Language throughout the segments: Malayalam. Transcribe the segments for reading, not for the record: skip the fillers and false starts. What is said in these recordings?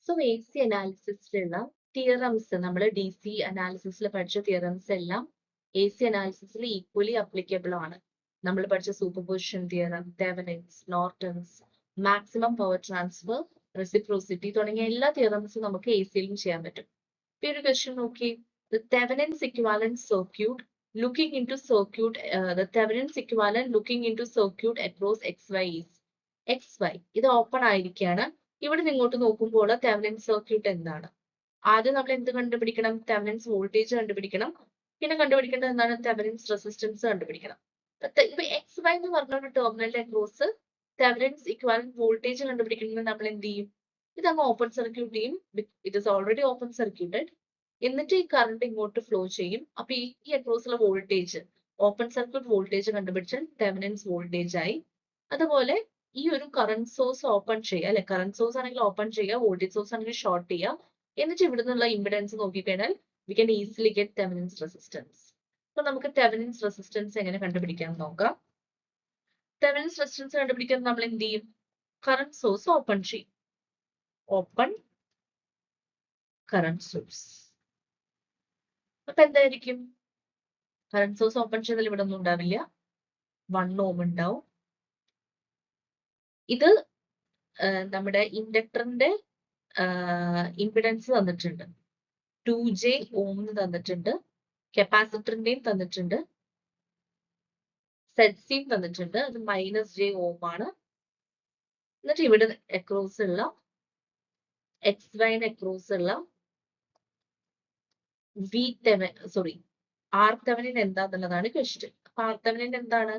സോ എ സി അനാലിസിസിലുള്ള തിയറംസ് നമ്മൾ ഡി സി അനാലിസിസിൽ പഠിച്ച തിയറംസ് എല്ലാം എ സി അനാലിസിസിൽ ഈക്വലി അപ്ലിക്കബിൾ ആണ്. നമ്മൾ പഠിച്ച superposition theorem, Thevenin's, Norton's, maximum power transfer, reciprocity തുടങ്ങിയ എല്ലാ തിയറംസും നമുക്ക് എ സിയിലും ചെയ്യാൻ പറ്റും. ഇപ്പൊ ഒരു ക്വസ്റ്റ്യൻ നോക്കി, the Thevenin's equivalent circuit looking into circuit the Thevenin's equivalent looking into circuit across xy is xy. ഇത് ഓപ്പൺ ആയിരിക്കുകയാണ്. ഇവിടെ ഇങ്ങോട്ട് നോക്കുമ്പോൾ തെവനിൻ സർക്യൂട്ട് എന്താണ്? ആദ്യം നമ്മൾ എന്ത് കണ്ടുപിടിക്കണം? തെവനിൻസ് വോൾട്ടേജ് കണ്ടുപിടിക്കണം. പിന്നെ കണ്ടുപിടിക്കേണ്ടത് എന്താണ്? തെവനിൻസ് റെസിസ്റ്റൻസ് കണ്ടുപിടിക്കണം. ഇപ്പൊ എക്സ് വൈ എന്ന് പറഞ്ഞ ഒരു ടെർമിനലിന്റെ അക്രോസ് തെവനിൻസ് ഇക്വാലന്റ് വോൾട്ടേജ് കണ്ടുപിടിക്കുന്നത് നമ്മൾ എന്ത് ചെയ്യും? ഇതങ്ങ് ഓപ്പൺ സർക്യൂട്ട് ചെയ്യും. It is already open circuited. എന്നിട്ട് ഈ കറണ്ട് ഇങ്ങോട്ട് ഫ്ലോ ചെയ്യും. അപ്പൊ ഈ അക്രോസിലെ വോൾട്ടേജ്, ഓപ്പൺ സർക്യൂട്ട് വോൾട്ടേജ് കണ്ടുപിടിച്ചാൽ തെവനിൻസ് വോൾട്ടേജ് ആയി. അതുപോലെ ഈ ഒരു കറന്റ് സോഴ്സ് ഓപ്പൺ ചെയ്യുക, അല്ലെ? കറന്റ് സോഴ്സ് ആണെങ്കിൽ ഓപ്പൺ ചെയ്യുക, വോൾട്ടേജ് സോഴ്സ് ആണെങ്കിൽ ഷോർട്ട് ചെയ്യുക. എന്നിട്ട് ഇവിടെ നിന്നുള്ള ഇമ്പിഡൻസ് നോക്കിക്കഴിഞ്ഞാൽ we can easily get Thevenin's resistance. അപ്പൊ നമുക്ക് തെവനിൻസ് റെസിസ്റ്റൻസ് എങ്ങനെ കണ്ടുപിടിക്കാൻ നോക്കാം. തെവനിൻസ് റെസിസ്റ്റൻസ് കണ്ടുപിടിക്കാൻ നമ്മൾ എന്ത് ചെയ്യും? കറന്റ് സോഴ്സ് ഓപ്പൺ ചെയ്യും. Open current source. അപ്പൊ എന്തായിരിക്കും? കറന്റ് സോഴ്സ് ഓപ്പൺ ചെയ്താൽ ഇവിടെ ഒന്നും ഉണ്ടാവില്ല, 1 ഓം ഉണ്ടാവും. ഇത് നമ്മുടെ ഇൻഡക്ടറിന്റെ ഇമ്പിഡൻസ് തന്നിട്ടുണ്ട്, 2J ഓം തന്നിട്ടുണ്ട്, കപ്പാസിറ്ററിന്റെയും തന്നിട്ടുണ്ട്, സെഡ്സിയും തന്നിട്ടുണ്ട്, അത് -J ഓം ആണ്. എന്നിട്ട് ഇവിടെ അക്രോസ് ഉള്ള എക്സ് വൈന് അക്രോസ് ഉള്ള ആർ തെവനിൻ എന്താന്നുള്ളതാണ് ക്വസ്റ്റ്യൻ. അപ്പൊ ആർ തെവനിൻ എന്താണ്?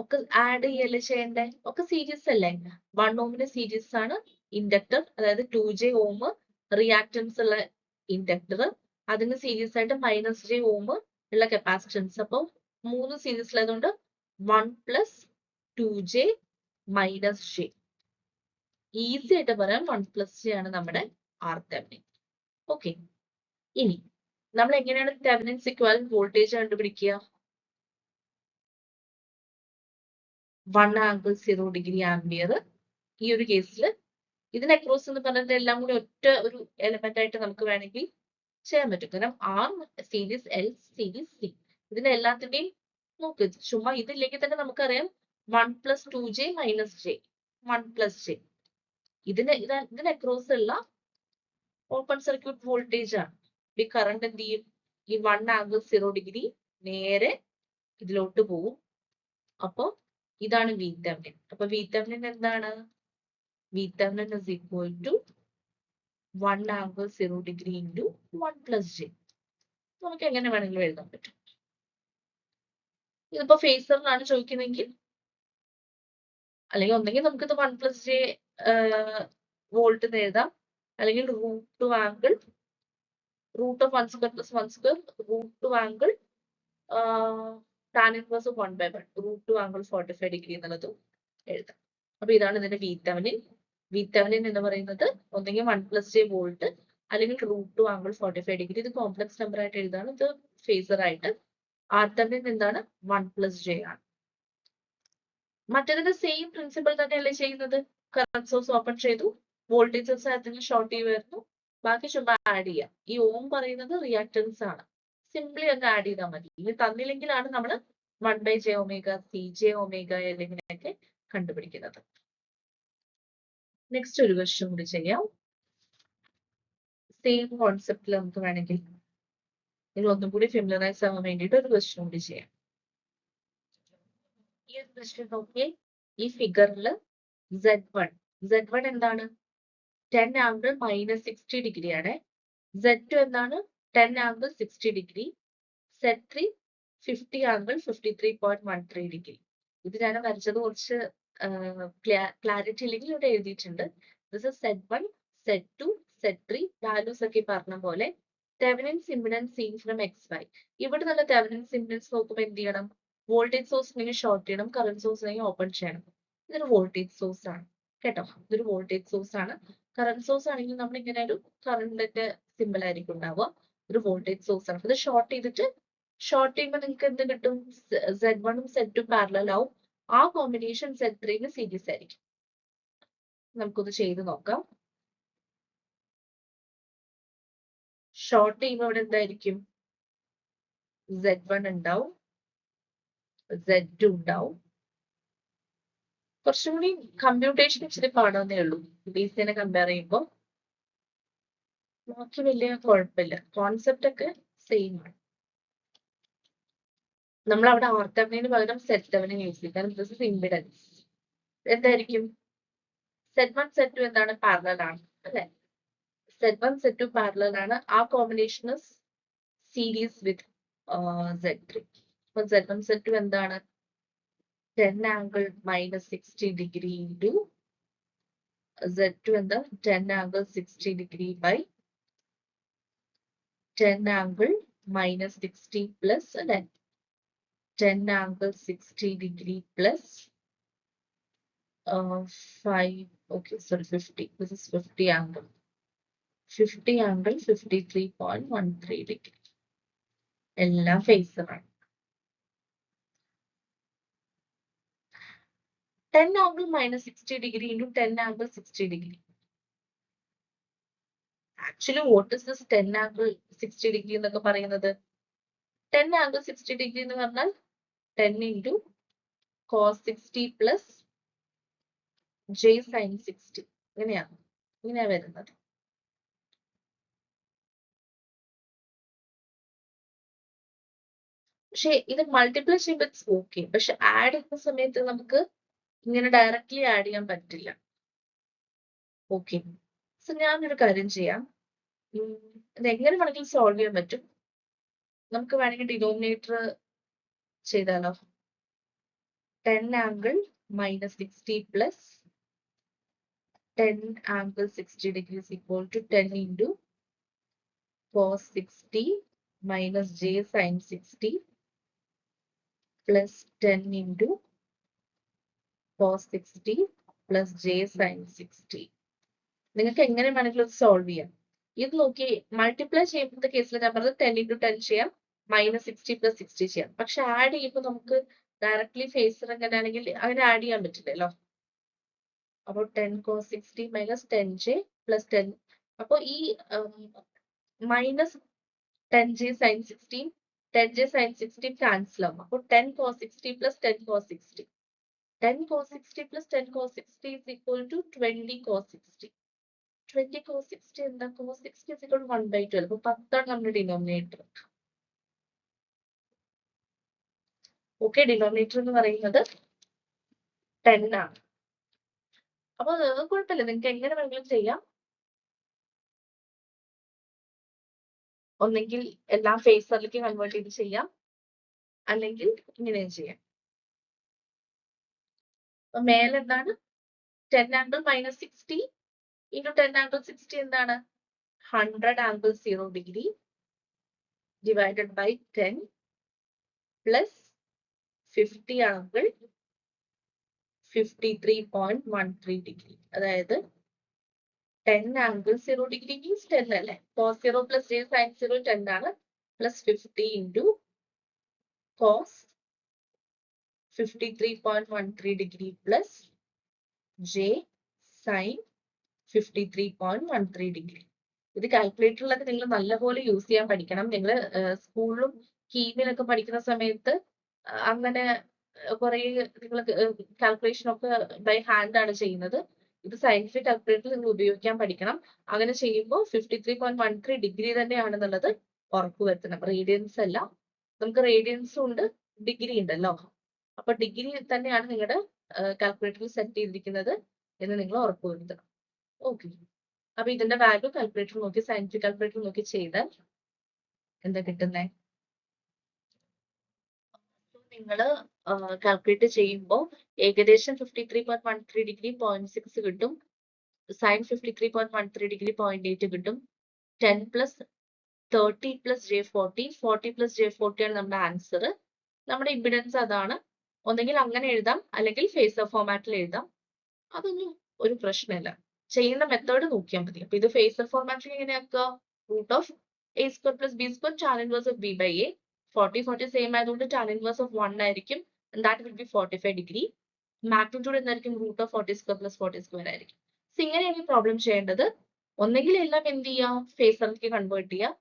ഒക്കെ ആഡ് ചെയ്യല്ലേ ചെയ്യണ്ടേ? ഒക്കെ സീരീസ് അല്ലേ? 1 ഓമിന് സീരീസ് ആണ് ഇൻഡക്ടർ, അതായത് 2J ഓം റിയാക്ടൻസ് ഉള്ള ഇൻഡക്ടർ, അതിന് സീരീസ് ആയിട്ട് -J ഓം ഉള്ള കപ്പാസിറ്റൻസ്. അപ്പൊ 3 സീരീസിലായതുകൊണ്ട് 1 + 2J - J. ഈസി ആയിട്ട് പറയാം 1 + J ആണ് നമ്മുടെ ആർ തെവനിൻ. ഓക്കെ, ഇനി നമ്മൾ എങ്ങനെയാണ് തെവനിൻസ് ഇക്വാലന്റ് വോൾട്ടേജ് കണ്ടുപിടിക്കുക? 1 ∠0° ആംപിയർ. ഈ ഒരു കേസിൽ ഇതിന് അക്രോസ് എന്ന് പറഞ്ഞിട്ട് എല്ലാം കൂടി ഒറ്റ ഒരു എലമെന്റ് ആയിട്ട് നമുക്ക് വേണമെങ്കിൽ ചെയ്യാൻ പറ്റും. കാരണം R series, L series, C, ഇതിന്റെ എല്ലാത്തിന്റെയും നോക്ക്. ചുമ്മാ ഇതില്ലെങ്കിൽ തന്നെ നമുക്കറിയാം 1 + 2J - J, 1 + J. ഇതിന് അക്രോസ് ഉള്ള ഓപ്പൺ സർക്യൂട്ട് വോൾട്ടേജ് ആണ്. ഈ കറണ്ട് എന്ത് ചെയ്യും? ഈ 1 ∠0° നേരെ ഇതിലോട്ട് പോവും. അപ്പൊ ഇതാണ് വി തെവനിൻ. അപ്പൊ വി തെവനിൻ എന്താണ്? V Thevenin is equal to 1 ∠0° into 1 + J. നമുക്ക് എങ്ങനെ വേണമെങ്കിലും എഴുതാൻ പറ്റും. ഇതിപ്പോ ഫേസറിലാണ് ചോദിക്കുന്നതെങ്കിൽ, അല്ലെങ്കിൽ ഒന്നെങ്കിൽ നമുക്കിത് 1 + J വോൾട്ട് എന്ന് എഴുതാം, അല്ലെങ്കിൽ √2 angle √1² + 1² √2 angle tan inverse of 1/1 √2 angle 45° എന്നുള്ളതും എഴുതാം. അപ്പൊ ഇതാണ് ഇതിന്റെ വി തെവനിൻ. വി തെവനിൻ എന്ന് പറയുന്നത് ഒന്നെങ്കിൽ 1 + J വോൾട്ട്, അല്ലെങ്കിൽ √2 ആംഗിൾ 45°. ഇത് കോംപ്ലക്സ് നമ്പർ ആയിട്ട് എഴുതാണ്, ഇത് ഫേസർ ആയിട്ട്. ആർ തെവനിൻ എന്താണ്? 1 + J ആണ്. മറ്റേതിന്റെ സെയിം പ്രിൻസിപ്പിൾ തന്നെയല്ലേ ചെയ്യുന്നത്? കറന്റ് സോഴ്സ് ഓപ്പൺ ചെയ്തു, വോൾട്ടേജ് സോഴ്സ് അതിന് ഷോർട്ട് ചെയ്യുമായിരുന്നു, ബാക്കി ചുമ്മാ ആഡ് ചെയ്യാം. ഈ ഓം പറയുന്നത് റിയാക്ടൻസ് ആണ്, സിംപ്ലി ഒന്ന് ആഡ് ചെയ്താൽ മതി. ഇനി തന്നില്ലെങ്കിലാണ് നമ്മൾ 1/J ഒമേഗ, CJ ഒമേഗ എന്നിങ്ങനെയൊക്കെ കണ്ടുപിടിക്കുന്നത്. നെക്സ്റ്റ് ഒരു ക്വസ്റ്റ്യൻ കൂടി ചെയ്യാം. സെയിം കോൺസെപ്റ്റിൽ നമുക്ക് വേണമെങ്കിൽ നിങ്ങൾ ഒന്നും കൂടി ഫെമിലറൈസ് ആവാൻ വേണ്ടിയിട്ട് ഒരു ക്വസ്റ്റ്യൻ കൂടി ചെയ്യാം. ഈ ഒരു ക്വസ്റ്റ്യൻ നോക്കിയേ, ഈ ഫിഗറിൽ Z1 എന്താണ്? 10 ആംഗിൾ -60° ആണ്. Z2 എന്താണ്? 10 ആംഗിൾ 60°. Z3 50 angle 53.13°. ഇത് ഞാൻ വരച്ചത് കുറച്ച് ക്ലാരിറ്റി ഇല്ലെങ്കിൽ ഇവിടെ എഴുതിയിട്ടുണ്ട്. This is Z1, Z2, Z3 values ഒക്കെ പറഞ്ഞ പോലെ Thevenin's impedance seen from XY. ഇവിടെ നല്ല തെവനിൻസ് ഇംപിഡൻസ് നോക്കുമ്പോൾ എന്ത് ചെയ്യണം? വോൾട്ടേജ് സോഴ്സിനെ ഷോർട്ട് ചെയ്യണം, കറന്റ് സോഴ്സിനെ ഓപ്പൺ ചെയ്യണം. ഇതൊരു വോൾട്ടേജ് സോഴ്സ് ആണ് കേട്ടോ, ഇതൊരു വോൾട്ടേജ് സോഴ്സ് ആണ്. കറന്റ് സോഴ്സ് ആണെങ്കിൽ നമ്മൾ ഇങ്ങനെ ഒരു കറണ്ടിന്റെ സിമ്പിൾ ആയിരിക്കും ഉണ്ടാവുക. ഒരു വോൾട്ടേജ് സോഴ്സ് ആണ്. ഇത് ഷോർട്ട് ചെയ്യുമ്പോൾ നിങ്ങൾക്ക് എന്ത് കിട്ടും? Z1 ഉം Z2 പാരലൽ ആവും. ആ കോമ്പിനേഷൻ Z3 സീരീസ് ആയിരിക്കും. നമുക്കൊന്ന് ചെയ്ത് നോക്കാം. ഷോർട്ട് ചെയ്യുമ്പോൾ ഇവിടെ എന്തായിരിക്കും? Z1 ഉണ്ടാവും, Z2 ഉണ്ടാവും. കുറച്ചും കൂടി കമ്പ്യൂട്ടേഷൻ ഇച്ചിരി പാടാന്നേ ഉള്ളൂ ബേസിനെ കമ്പയർ ചെയ്യുമ്പോൾ. ബാക്കി വലിയ കുഴപ്പമില്ല, കോൺസെപ്റ്റ് ഒക്കെ സെയിം ആണ്. നമ്മൾ അവിടെ R-Thevenin പകരം Z-Thevenin യൂസ് ചെയ്യും, കാരണം ദിസ് ഇസ് ഇംപിഡൻസ്. എന്തായിരിക്കും? Z1 Z2 എന്താണ്? പാരലൽ ആണ് അല്ലെ? Z1 Z2 പാരലൽ ആണ്. ആ കോമ്പിനേഷൻ സീരീസ് വിത്ത് Z3. അപ്പൊ Z1 Z2 എന്താണ്? 10 ആംഗിൾ -60 ഡിഗ്രി ഇൻറ്റു Z2 എന്താ? 10 angle 60 degree by 10 angle -60 plus അല്ലെ 10 angle 60 degree plus 5, okay, sorry, 50. This is 50 angle. 50 angle 53.13 degree. എല്ലാം ഫേസർ ആണ്. 10 angle -60 degree into 10 angle 60 degree. Actually, what is this 10 angle 60 degree എന്നൊക്കെ പറയുന്നത്? 10 angle 60 degree എന്ന് പറഞ്ഞാൽ 10 into cos 60 plus j sin 60. ഇങ്ങനെയാ വരുന്നത്. പക്ഷെ ഇത് മൾട്ടിപ്ലൈ ചെയ്യുമ്പോൾ ഇറ്റ്സ് ഓക്കെ. പക്ഷെ ആഡ് ചെയ്യുന്ന സമയത്ത് നമുക്ക് ഇങ്ങനെ ഡയറക്റ്റ്ലി ആഡ് ചെയ്യാൻ പറ്റില്ല. ഓക്കെ, സോ ഞാനൊരു കാര്യം ചെയ്യാം. ഇത് എങ്ങനെ വേണമെങ്കിലും സോൾവ് ചെയ്യാൻ പറ്റും. നമുക്ക് വേണമെങ്കിൽ ഡിനോമിനേറ്റർ ചെയ്താലോ? 10 angle -60 plus 10 angle 60 degree is equal to 10 into cos 60 minus j sin 60 plus 10 into cos 60 plus j sin 60. നിങ്ങൾക്ക് എങ്ങനെ വേണമെങ്കിലും സോൾവ് ചെയ്യാം. ഇത് നോക്കി മൾട്ടിപ്ലൈ ചെയ്യുന്ന കേസിൽ ഞാൻ പറഞ്ഞത് 10 into 10 ചെയ്യാം, -60 plus 60 ചെയ്യാം. പക്ഷെ ആഡ് ചെയ്യുമ്പോൾ നമുക്ക് ഡയറക്ട്ലി ഫേസർ എങ്ങനെയാണെങ്കിൽ അങ്ങനെ ആഡ് ചെയ്യാൻ പറ്റില്ലല്ലോ. അപ്പോൾ 10 cos 60 minus 10j plus 10. അപ്പോൾ ഈ -10j sin 60, 10j sin 60 cancel ആവും. അപ്പോൾ 10 cos 60 plus 10 cos 60. 10 cos 60 plus 10 cos 60 is equal to 20 cos 60. 20 cos 60 എന്താ? cos 60 is equal to 1/12. അപ്പോൾ 10 ആണ് നമ്മുടെ ഡിനോമിനേറ്റർ. ഓക്കെ, ഡിനോമിനേറ്റർ എന്ന് പറയുന്നത് 10 ആണ്. അപ്പൊ കുഴപ്പമില്ല, നിങ്ങൾക്ക് എങ്ങനെ വേണമെങ്കിലും ചെയ്യാം. ഒന്നെങ്കിൽ എല്ലാം ഫേസറിലേക്ക് കൺവേർട്ട് ചെയ്ത് ചെയ്യാം, അല്ലെങ്കിൽ ഇങ്ങനെയും ചെയ്യാം. അപ്പൊ മേലെ എന്താണ്? 10 ആംഗിൾ -60 into 10 ആംഗിൾ 60 എന്താണ്? 100 angle 0 degree divided by 10 plus 50 angle 53.13 degree. അതായത് 10 ആംഗിൾ 0 ഡിഗ്രി മീൻസ് 10 അല്ലേ? cos 0 plus j sin 0 10 ആണ്, plus 50 into cos 53.13 degree plus j sin 53.13 degree. ഇത് കാൽക്കുലേറ്ററിലൊക്കെ നിങ്ങൾ നല്ലപോലെ യൂസ് ചെയ്യാൻ പഠിക്കണം. നിങ്ങൾ സ്കൂളിലും കീമിലൊക്കെ പഠിക്കുന്ന സമയത്ത് അങ്ങനെ കുറെ നിങ്ങൾ കാൽക്കുലേഷൻ ഒക്കെ ബൈ ഹാൻഡ് ആണ് ചെയ്യുന്നത്. ഇത് സയന്റിഫിക് കാൽക്കുലേറ്റർ നിങ്ങൾ ഉപയോഗിക്കാൻ പഠിക്കണം. അങ്ങനെ ചെയ്യുമ്പോൾ 53.13 ഡിഗ്രി തന്നെയാണെന്നുള്ളത് ഉറപ്പുവരുത്തണം. റേഡിയൻസ് അല്ല, നമുക്ക് റേഡിയൻസും ഉണ്ട് ഡിഗ്രി ഉണ്ടല്ലോ. അപ്പൊ ഡിഗ്രി തന്നെയാണ് നിങ്ങളുടെ കാൽക്കുലേറ്ററിൽ സെറ്റ് ചെയ്തിരിക്കുന്നത് എന്ന് നിങ്ങൾ ഉറപ്പുവരുത്തണം. ഓക്കെ, അപ്പൊ ഇതിന്റെ വാല്യൂ കാൽക്കുലേറ്റർ നോക്കി, സയന്റിഫിക് കാൽക്കുലേറ്റർ നോക്കി ചെയ്താൽ എന്താ കിട്ടുന്നേ? നിങ്ങൾ കാൽക്കുലേറ്റ് ചെയ്യുമ്പോൾ ഏകദേശം 53.13 ഡിഗ്രി 0.6 കിട്ടും, സൈൻ 53.13 ഡിഗ്രി 0.8 കിട്ടും. 10 plus 30 plus j40, 40 plus j40 ആണ് നമ്മുടെ ആൻസർ. നമ്മുടെ ഇമ്പിഡൻസ് അതാണ്. ഒന്നെങ്കിൽ അങ്ങനെ എഴുതാം, അല്ലെങ്കിൽ ഫേസർ ഫോർമാറ്റിൽ എഴുതാം. അതൊന്നും ഒരു പ്രശ്നമില്ല. ചെയ്യുന്ന മെത്തേഡ് നോക്കിയാൽ മതി. അപ്പൊ ഇത് ഫേസർ ഫോർമാറ്റിൽ എങ്ങനെയാക്കുക? √a² + b² tan inverse of b by a. 40 same ആയതുകൊണ്ട് tan inverse of 1 ആയിരിക്കും. That will be 45 degree. Magnitude എന്തായിരിക്കും? √40² + 40² ആയിരിക്കും. സോ ഇങ്ങനെയാണ് ഈ പ്രോബ്ലം ചെയ്യേണ്ടത്. ഒന്നെങ്കിൽ എല്ലാം എന്ത് ചെയ്യാം? ഫേസറിലേക്ക് കൺവേർട്ട് ചെയ്യുക,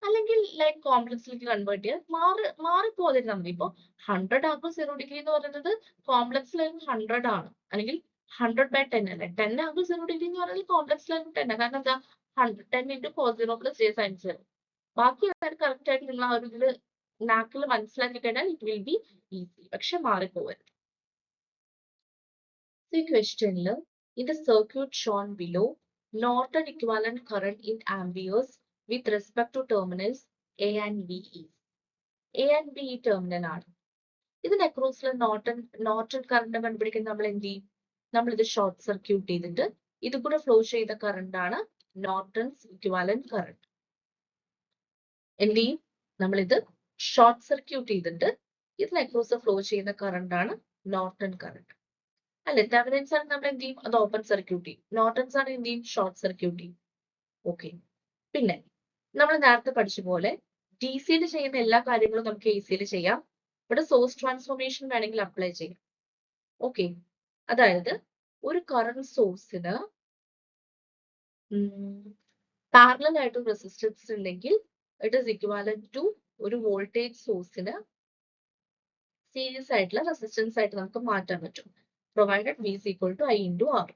അല്ലെങ്കിൽ ലൈക്ക് കോംപ്ലക്സിലേക്ക് കൺവേർട്ട് ചെയ്യാൻ മാറിപ്പോതിരുന്നാൽ മതി. ഇപ്പൊ 100 ആംഗിൾ 0° എന്ന് പറയുന്നത് കോംപ്ലക്സിലായിരുന്നു 100 ആണ്, അല്ലെങ്കിൽ 100/10 അല്ലെ. 10 ആംഗിൾ 0° എന്ന് പറയുന്നത് കോംപ്ലക്സിലായിരുന്നു 10. കാരണം എന്താ, 10 into cos 0 plus j sin 0. ബാക്കി കറക്റ്റ് ആയിട്ട് നിങ്ങൾ ആ ഒരു ഇതിൽ നാക്കിൽ മനസ്സിലാക്കി കഴിഞ്ഞാൽ ഇറ്റ് വിൽ ബി ഈസി. പക്ഷെ മാറിപ്പോവരുത്. ഈ ക്വസ്റ്റ്യനിൽ in the circuit shown below, Norton equivalent current in amperes with respect to terminals A and B is. A and B ഈ ടെർമിനൽ ആണ്. ഇതിന് അക്രോസിൽ നോർട്ടൺ കറണ്ട് കണ്ടുപിടിക്കാൻ നമ്മൾ എന്ത് ചെയ്യും? നമ്മൾ ഇത് ഷോർട്ട് സർക്യൂട്ട് ചെയ്തിട്ട് ഇത് കൂടെ ഫ്ലോ ചെയ്ത കറണ്ട് ആണ് നോർട്ടൺസ് ഇക്വിവാലന്റ് കറണ്ട്. എന്ത് ചെയ്യും? നമ്മൾ ഇത് ഷോർട്ട് സർക്യൂട്ട് ചെയ്തിട്ട് ഇതിന് അക്രോസ് ഫ്ലോ ചെയ്യുന്ന കറണ്ട് ആണ് നോർട്ടൺ കറണ്ട്. അല്ലെ, തെവനിൻസ് ആണ് നമ്മൾ എന്ത് ചെയ്യും? അത് ഓപ്പൺ സർക്യൂട്ട് ചെയ്യും. നോർട്ടൺസ് ആണ് എന്ത് ചെയ്യും? ഷോർട്ട് സർക്യൂട്ട് ചെയ്യും. ഓക്കെ. പിന്നെ നമ്മൾ നേരത്തെ പഠിച്ച പോലെ ഡി സിയിൽ ചെയ്യുന്ന എല്ലാ കാര്യങ്ങളും നമുക്ക് എ സിയിൽ ചെയ്യാം. ഇവിടെ സോഴ്സ് ട്രാൻസ്ഫോർമേഷൻ വേണമെങ്കിൽ അപ്ലൈ ചെയ്യാം. ഓക്കെ. അതായത് ഒരു കറണ്ട് സോഴ്സിന് പാരലൽ ആയിട്ട് റെസിസ്റ്റൻസ് ഉണ്ടെങ്കിൽ ഇറ്റ് ഈസ് ഇക്വാലന്റ് ടു ഒരു വോൾട്ടേജ് സോഴ്സിന് സീരീസ് ആയിട്ടുള്ള റെസിസ്റ്റൻസ് ആയിട്ട് നമുക്ക് മാറ്റാൻ പറ്റും. Provided V is equal to I into R.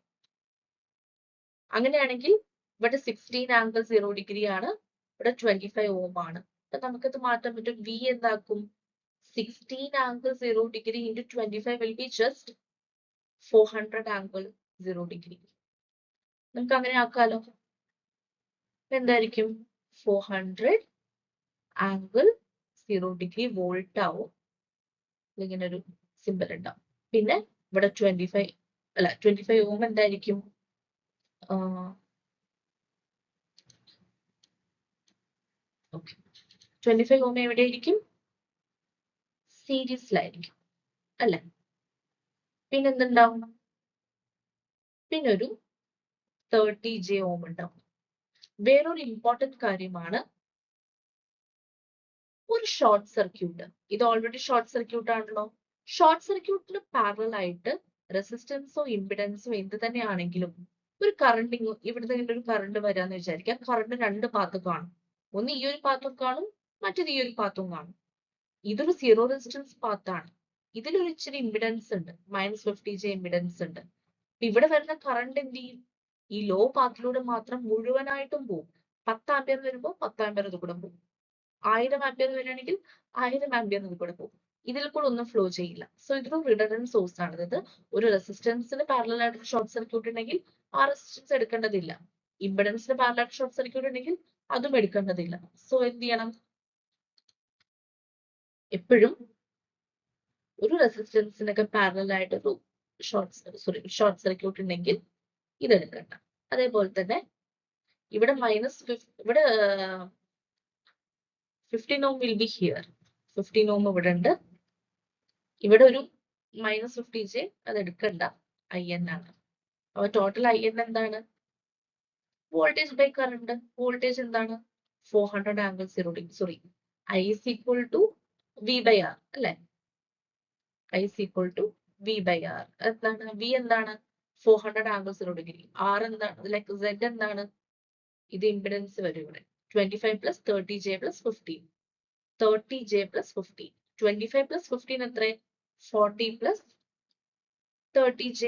അങ്ങനെയാണെങ്കിൽ ഇവിടെ 16 ആംഗിൾ 0° ആണ്, ഇവിടെ 25 ഓം ആണ്. അപ്പൊ നമുക്കത് മാറ്റാൻ പറ്റും. V എന്താക്കും? 16 angle 0° into 25 will be just 400 angle 0°. നമുക്ക് അങ്ങനെ ആക്കാലോ. എന്തായിരിക്കും? 400 ആംഗിൾ 0° വോൾട്ട് ആവും. ഇങ്ങനെ ഒരു സിമ്പിൾ ഉണ്ടാവും. പിന്നെ ഇവിടെ 25 ഓം എന്തായിരിക്കും? 25 ഓം എവിടെയായിരിക്കും? സീരീസിലായിരിക്കും അല്ലെ. പിന്നെന്തുണ്ടാവും? പിന്നൊരു 30J ഓം ഉണ്ടാവും. വേറൊരു ഇമ്പോർട്ടന്റ് കാര്യമാണ് ഒരു ഷോർട്ട് സർക്യൂട്ട്. ഇത് ഓൾറെഡി ഷോർട്ട് സർക്യൂട്ട് ആണല്ലോ. ഷോർട്ട് സർക്യൂട്ടിന് പാരലൽ ആയിട്ട് റെസിസ്റ്റൻസോ ഇമ്പിഡൻസോ എന്ത് തന്നെയാണെങ്കിലും ഒരു കറണ്ട് ഇവിടുന്ന് ഇങ്ങനെ ഒരു കറണ്ട് വരാന്ന് വിചാരിക്കാം. കറണ്ട് രണ്ട് പാത്തും കാണും. ഒന്ന് ഈ ഒരു പാത്തും കാണും, മറ്റേത് ഈ ഒരു പാത്തും കാണും. ഇതൊരു സീറോ റെസിസ്റ്റൻസ് പാത്താണ്. ഇതിലൊരു ഇച്ചിരി ഇമ്പിഡൻസ് ഉണ്ട്, -50J ഇമ്പിഡൻസ് ഉണ്ട്. ഇവിടെ വരുന്ന കറണ്ട് എന്ത് ചെയ്യും? ഈ ലോ പാത്തിലൂടെ മാത്രം മുഴുവനായിട്ടും പോകും. 10 ആംപിയർ വരുമ്പോൾ 10 ആംപിയർ ഇത് കൂടെ പോകും. 1000 ആംപിയർ വരികയാണെങ്കിൽ 1000 ആംപിയർ ഇത് കൂടെ പോകും. ഇതിൽ കൂടെ ഒന്നും ഫ്ലോ ചെയ്യില്ല. സോ ഇതൊരു റിഡൻഡന്റ് സോഴ്സ് ആണ്. അതായത് ഒരു റെസിസ്റ്റൻസിന് പാരലൽ ആയിട്ട് ഷോർട്ട് സർക്യൂട്ട് ഉണ്ടെങ്കിൽ ആ റെസിസ്റ്റൻസ് എടുക്കേണ്ടതില്ല. ഇമ്പിഡൻസിന് പാരലൽ ആയിട്ട് ഷോർട്ട് സർക്യൂട്ട് ഉണ്ടെങ്കിൽ അതും എടുക്കേണ്ടതില്ല. സോ എന്ത് ചെയ്യണം? എപ്പോഴും ഒരു റെസിസ്റ്റൻസിനൊക്കെ പാരലൽ ആയിട്ട് ഒരു ഷോർട്ട് സർക്യൂട്ട് ഉണ്ടെങ്കിൽ ഇതെടുക്കണ്ട. അതേപോലെ തന്നെ ഇവിടെ ഇവിടെ 15 ഓം വിൽ ബി ഹിയർ. 15 ഓം ഇവിടെ ഉണ്ട്. ഇവിടെ ഒരു -50J അത് എടുക്കണ്ട, IN ആണ്. അപ്പൊ ടോട്ടൽ IN എന്താണ്? Voltage by current. വോൾട്ടേജ് എന്താണ്? 400 angle 0°. Sorry, I is equal to V by R അല്ലെ. I is equal to V by R. എന്താണ്? V എന്താണ്? 400 ആംഗിൾ 0°. R എന്താണ്? ലൈക്ക് Z എന്താണ്? ഇത് ഇമ്പിഡൻസ് വരും ഇവിടെ. 25 plus 30J plus 15. 30J plus 15. 25 plus 15 എത്ര? 40 plus 30J.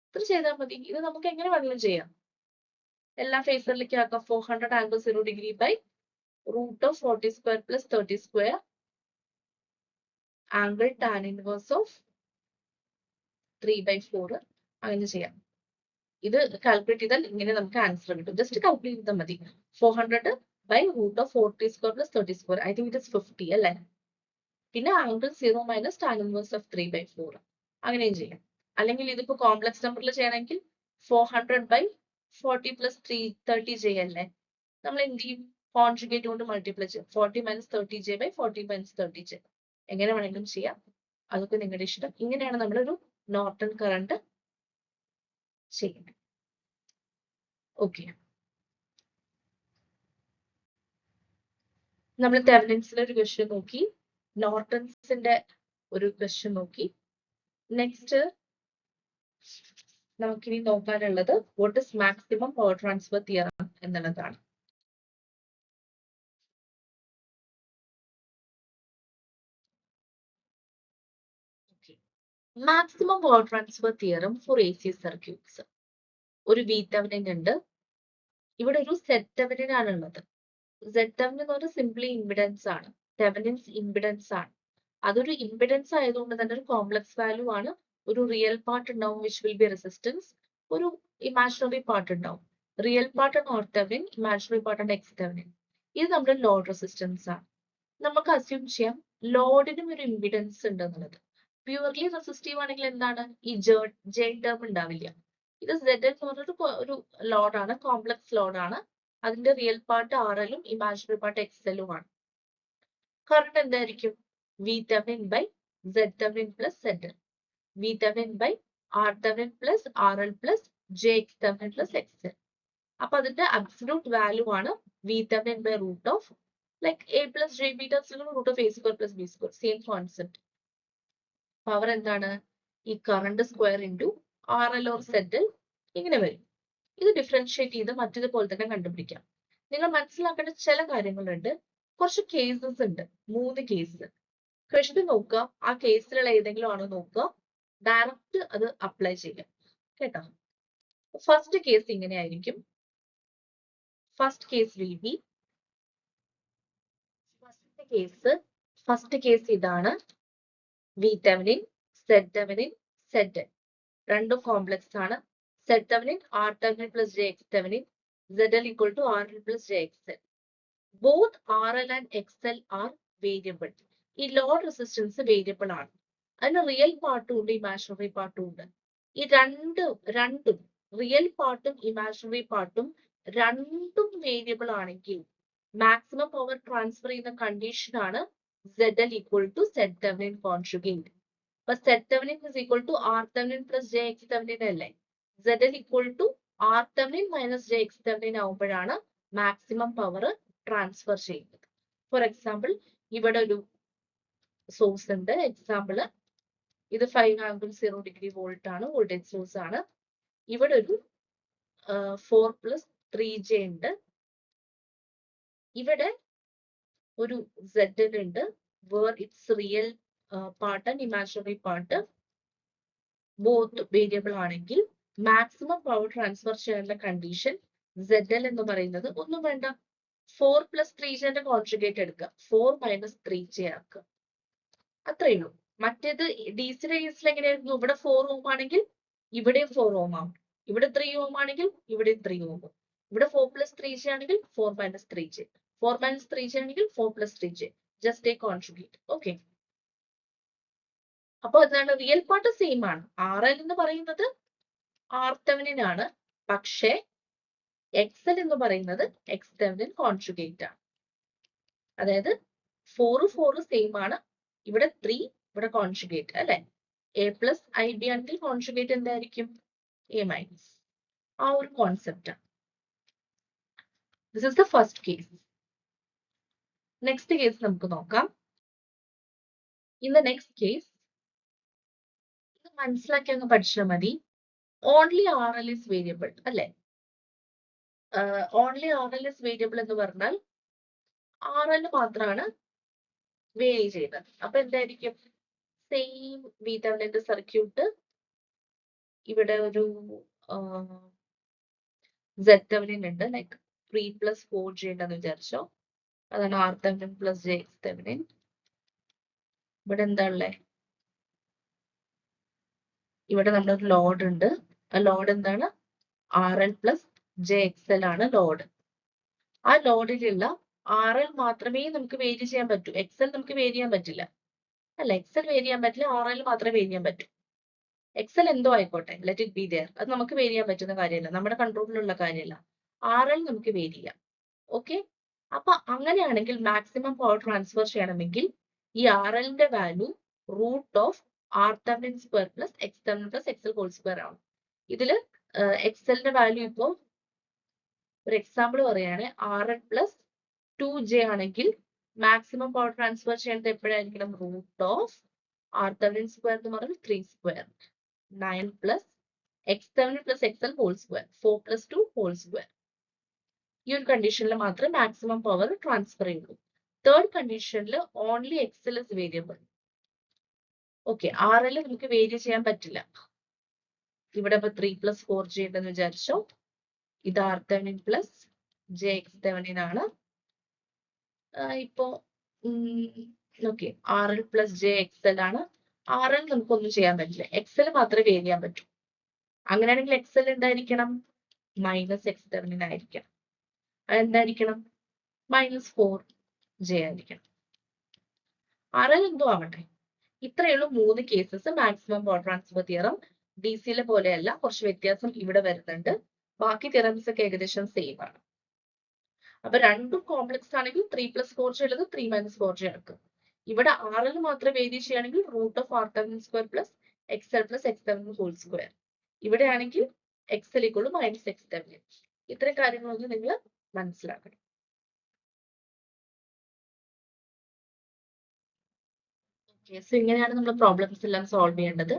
ഇത്ര ചെയ്താൽ മതി. ഇത് നമുക്ക് എങ്ങനെ വേണമെങ്കിലും ചെയ്യാം. എല്ലാ ഫേസറിലേക്ക് ആക്കാം. 400 angle 0° by √40² plus 30² angle tan inverse of 3/4. അങ്ങനെ ചെയ്യാം. ഇത് കാൽക്കുലേറ്റ് ചെയ്താൽ ഇങ്ങനെ നമുക്ക് ആൻസർ കിട്ടും. ജസ്റ്റ് കാൽക്കുലേറ്റ് ചെയ്താൽ മതി. 400 by √40² plus 30². I think it is 50 അല്ലെ. പിന്നെ angle 0 minus tan inverse of 3/4. അങ്ങനെയും ചെയ്യാം. അല്ലെങ്കിൽ ഇതിപ്പോ കോംപ്ലക്സ് നമ്പറിൽ ചെയ്യണമെങ്കിൽ 400 by 40 plus 30J അല്ലേ. നമ്മൾ എന്ത് ചെയ്യും? കോൺജുഗേറ്റ് കൊണ്ട് മൾട്ടിപ്ലൈ ചെയ്യും. 40 minus 30J by 40 minus 30J. എങ്ങനെ വേണമെങ്കിലും ചെയ്യാം. അതൊക്കെ നിങ്ങളുടെ ഇഷ്ടം. ഇങ്ങനെയാണ് നമ്മളൊരു നോർട്ടൺ കറണ്ട് ചെയ്യുന്നത്. ഓക്കെ. നമ്മൾ തെവനിൻസിലെ ഒരു ക്വസ്റ്റ്യൻ നോക്കി, നോർട്ടൺസിന്റെ ഒരു ക്വസ്റ്റ്യൻ നോക്കി. നെക്സ്റ്റ് നമുക്കിനി നോക്കാനുള്ളത് what is maximum power transfer theorem എന്നുള്ളതാണ്. Maximum power transfer theorem for A C circuits. ഒരു വി തെവനിൻ ഉണ്ട്, ഇവിടെ ഒരു സെറ്റ് തെവനിൻ ആണുള്ളത്. സെഡ് തെവനിൻ എന്ന് പറഞ്ഞാൽ സിംപ്ലി ഇമ്പിഡൻസ് ആണ്, തെവനിൻസ് ഇമ്പിഡൻസ് ആണ്. അതൊരു ഇമ്പിഡൻസ് ആയതുകൊണ്ട് തന്നെ ഒരു കോംപ്ലക്സ് വാല്യൂ ആണ്. ഒരു റിയൽ പാർട്ട് ഉണ്ടാവും വിച്ച് വിൽ ബി റെസിസ്റ്റൻസ്, ഒരു ഇമാജിനറി പാർട്ട് ഉണ്ടാവും. റിയൽ പാർട്ട് ആണ് ആർ തെവനിൻ, ഇമാജിനറി പാർട്ട് ആണ് എക്സ് തെവനിൻ. ഇത് നമ്മുടെ ലോഡ് റെസിസ്റ്റൻസ് ആണ്. നമുക്ക് അസ്യൂം ചെയ്യാം ലോഡിനും ഒരു ഇമ്പിഡൻസ് ഉണ്ട് എന്നുള്ളത്. പ്യൂർലി റെസിസ്റ്റീവ് ആണെങ്കിൽ എന്താണ് ഈ ജെ ടേം ഉണ്ടാവില്ല. ഇത് സെഡ് എന്ന് പറഞ്ഞൊരു ഒരു ലോഡാണ്, കോംപ്ലക്സ് ലോഡാണ്. അതിന്റെ റിയൽ പാർട്ട് ആർ എല്ലും ഇമാജിനറി പാർട്ട് എക്സ് എല്ലും ആണ്. കറണ്ട് എന്തായിരിക്കും? V Thevenin by Z Thevenin plus Z L, V Thevenin by R Thevenin plus R L plus J X Thevenin plus X L. അപ്പൊ അതിന്റെ അബ്സല്യൂട്ട് വാല്യൂ ആണ് V Thevenin by root of like a plus j beta root of a square plus b square, same concept. Power എന്താണ്? ഈ current square into R L or Z L ഇങ്ങനെ വരും. ഇത് ഡിഫറൻഷിയേറ്റ് ചെയ്ത് മറ്റേതുപോലെ തന്നെ കണ്ടുപിടിക്കാം. നിങ്ങൾ മനസ്സിലാക്കേണ്ട ചില കാര്യങ്ങളുണ്ട്, കുറച്ച് കേസസ് ഉണ്ട്, 3 കേസ്. ക്വസ്റ്റ്യൻ നോക്കുക, ആ കേസിലുള്ള ഏതെങ്കിലും ആണോ നോക്കുക, ഡയറക്റ്റ് അത് അപ്ലൈ ചെയ്യാം കേട്ടോ. ഫസ്റ്റ് കേസ് ഇങ്ങനെയായിരിക്കും. First case will be, first case ഇതാണ്. V Thevenin, Z Thevenin, Z L രണ്ടും കോംപ്ലക്സ് ആണ്. Z Thevenin R Thevenin plus J X Thevenin, Z L equal to R L plus J X L. Both R L and X L are variable. ഈ ലോഡ് റെസിസ്റ്റൻസ് വേരിയബിൾ ആണ്. അതിന് റിയൽ പാർട്ടും ഉണ്ട്, ഇമാജിനറി പാർട്ടും ഉണ്ട്. ഈ രണ്ടും റിയൽ പാർട്ടും ഇമാജിനറി പാർട്ടും രണ്ടും വേരിയബിൾ ആണെങ്കിൽ മാക്സിമം പവർ ട്രാൻസ്ഫർ ചെയ്യുന്ന കണ്ടീഷൻ ആണ് ZL equal to Z Thevenin conjugate. അപ്പൊ Z Thevenin is equal to R Thevenin plus JX Thevenin അല്ലേ? ZL equal to R Thevenin minus JX Thevenin ആവുമ്പോഴാണ് മാക്സിമം പവർ ട്രാൻസ്ഫർ ചെയ്യുന്നത്. ഫോർ എക്സാമ്പിൾ ഇവിടെ ഒരു സോഴ്സ് ഉണ്ട്. എക്സാമ്പിൾ ഇത് 5 ∠0 വോൾട്ട് ആണ്, വോൾട്ടേജ് സോഴ്സ് ആണ്. ഇവിടെ ഒരു 4 + 3j ഉണ്ട്. ഇവിടെ ഒരു ZL ഉണ്ട്, where its real part and imaginary part both variable ആണെങ്കിൽ മാക്സിമം പവർ ട്രാൻസ്ഫർ ചെയ്യാനുള്ള കണ്ടീഷൻ ZL എന്ന് പറയുന്നത് ഒന്നും വേണ്ട, 4 + 3j കോൺജുഗേറ്റ് എടുക്കുക, 4 - 3j ആക്കുക, അത്രയേ ഉള്ളൂ. മറ്റേത് DC കേസിൽ എങ്ങനെയായിരുന്നു? ഇവിടെ 4 ഓം ആണെങ്കിൽ ഇവിടെയും 4 ഓം ആവും, ഇവിടെ 3 ഓം ആണെങ്കിൽ ഇവിടെയും 3 ഓം. ഇവിടെ 4 + 3j ആണെങ്കിൽ 4 - 3j, 4 - 3j ആണെങ്കിൽ 4 + 3j, just take conjugate. Okay. അപ്പോൾ എന്താണ്? റിയൽ പാർട്ട് സെയിം ആണ്. RL എന്ന് പറയുന്നത് R Thevenin ആണ്, പക്ഷേ XL എന്ന് പറയുന്നത് X Thevenin കോൺജുഗേറ്റ് ആണ്. അതായത് 4 സെയിം ആണ്, ഇവിടെ 3, ഇവിടെ കോൺജുഗേറ്റ് അല്ലെ. A+ IB ആണെങ്കിൽ കോൺജുഗേറ്റ് എന്തായിരിക്കും? A-. ആ ഒരു കോൺസെപ്റ്റ് ആണ്. This is the first case. Next case നമുക്ക് നോക്കാം. In the next case, ഇത് മനസ്സിലാക്കി അങ്ങ് പഠിച്ചാൽ മതി. ഓൺലി RL is വേരിയബിൾ അല്ലെ. ഓൺലി RL is വേരിയബിൾ എന്ന് പറഞ്ഞാൽ RL മാത്രമാണ് വേരി ചെയ്യുന്നത്. അപ്പൊ എന്തായിരിക്കും? സെയിം വി തെവനിന്റെ സർക്യൂട്ട്, ഇവിടെ ഒരു Z Thevenin ഉണ്ട്, ലൈക്ക് 3 + 4j ഉണ്ടെന്ന് വിചാരിച്ചോ. അതാണ് R Thevenin plus JX Thevenin. ഇവിടെ എന്താ ഉള്ളേ? ഇവിടെ നമ്മളൊരു ലോഡ് ഉണ്ട്. ആ ലോഡ് എന്താണ്? RL plus JXL ആണ് ലോഡ്. ആ ലോഡിലുള്ള RL മാത്രമേ നമുക്ക് വേരി ചെയ്യാൻ പറ്റൂ, XL നമുക്ക് വേരി ചെയ്യാൻ പറ്റില്ല അല്ല. XL വേരി ചെയ്യാൻ പറ്റില്ല, RL മാത്രമേ വേരി ചെയ്യാൻ പറ്റൂ. XL എന്തോ ആയിക്കോട്ടെ, ലെറ്റ് ഇറ്റ് ബി ദെയർ. അത് നമുക്ക് വേരി ചെയ്യാൻ പറ്റുന്ന കാര്യമല്ല, നമ്മുടെ കൺട്രോളിലുള്ള കാര്യമല്ല. RL നമുക്ക് വേരി ചെയ്യാം. ഓക്കെ. അപ്പൊ അങ്ങനെയാണെങ്കിൽ മാക്സിമം പവർ ട്രാൻസ്ഫർ ചെയ്യണമെങ്കിൽ ഈ RLന്റെ value root of R Thevenin square plus X Thevenin plus XL whole square ആണ്. ഇതില് XLന്റെ വാല്യൂ ഇപ്പോ ഒരു എക്സാമ്പിൾ പറയാണ്, RL plus 2j ആണെങ്കിൽ മാക്സിമം പവർ ട്രാൻസ്ഫർ ചെയ്യേണ്ടത് എപ്പോഴായിരിക്കണം? Root of R Thevenin square എന്ന് പറഞ്ഞാൽ 3² 9 plus X Thevenin plus XL whole square 4 + 2 whole square. ഈ ഒരു കണ്ടീഷനിൽ മാത്രമേ മാക്സിമം പവർ ട്രാൻസ്ഫർ ചെയ്യുള്ളൂ. തേർഡ് കണ്ടീഷനിൽ only XL is variable. Okay, RL നമുക്ക് വേരി ചെയ്യാൻ പറ്റില്ല. ഇവിടെ ഇപ്പൊ 3+4j ഉണ്ടെന്ന് വിചാരിച്ചോ. ഇത് RThevenin പ്ലസ് JX ആണ്. ഇപ്പോ ഓക്കെ, RL പ്ലസ് JXL ആണ്. RL നമുക്കൊന്നും ചെയ്യാൻ പറ്റില്ല, XL മാത്രമേ വേരി ചെയ്യാൻ പറ്റൂ. അങ്ങനെയാണെങ്കിൽ XL എന്തായിരിക്കണം? -X ആയിരിക്കണം. അതെന്തായിരിക്കണം? -4j ആയിരിക്കണം. RL എന്തോ ആവട്ടെ. ഇത്രയുള്ള 3 cases maximum power transfer theorem. DC പോലെയല്ല, കുറച്ച് വ്യത്യാസം ഇവിടെ വരുന്നുണ്ട്. ബാക്കി തിയറംസ് ഒക്കെ ഏകദേശം സെയിം ആണ്. അപ്പൊ രണ്ടും കോംപ്ലക്സ് ആണെങ്കിൽ 3+4j ഉള്ളത് 3-4j എടുക്കും. ഇവിടെ RL മാത്രം വേരി ചെയ്യുകയാണെങ്കിൽ √(R⁻² + XL + X⁻²). ഇവിടെ ആണെങ്കിൽ XL = -X⁻². ഇത്രയും കാര്യങ്ങളൊന്നും നിങ്ങൾ മനസ്സിലാക്കണം. സോ ഇങ്ങനെയാണ് നമ്മൾ പ്രോബ്ലംസ് എല്ലാം സോൾവ് ചെയ്യേണ്ടത്.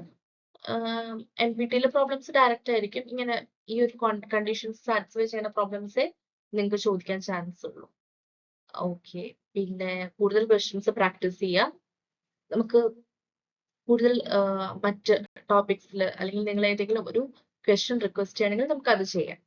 NPTയിലെ പ്രോബ്ലംസ് ഡയറക്റ്റ് ആയിരിക്കും. ഇങ്ങനെ ഈ ഒരു കണ്ടീഷൻസ് സാറ്റിസ്ഫൈ ചെയ്യുന്ന പ്രോബ്ലംസേ നിങ്ങൾക്ക് ചോദിക്കാൻ ചാൻസ് ഉള്ളൂ. ഓക്കെ, പിന്നെ കൂടുതൽ ക്വസ്റ്റ്യൻസ് പ്രാക്ടീസ് ചെയ്യാം. നമുക്ക് കൂടുതൽ മറ്റ് ടോപ്പിക്സിൽ അല്ലെങ്കിൽ നിങ്ങൾ ഏതെങ്കിലും ഒരു ക്വസ്റ്റ്യൻ റിക്വസ്റ്റ് ചെയ്യണമെങ്കിൽ നമുക്ക് അത് ചെയ്യാം.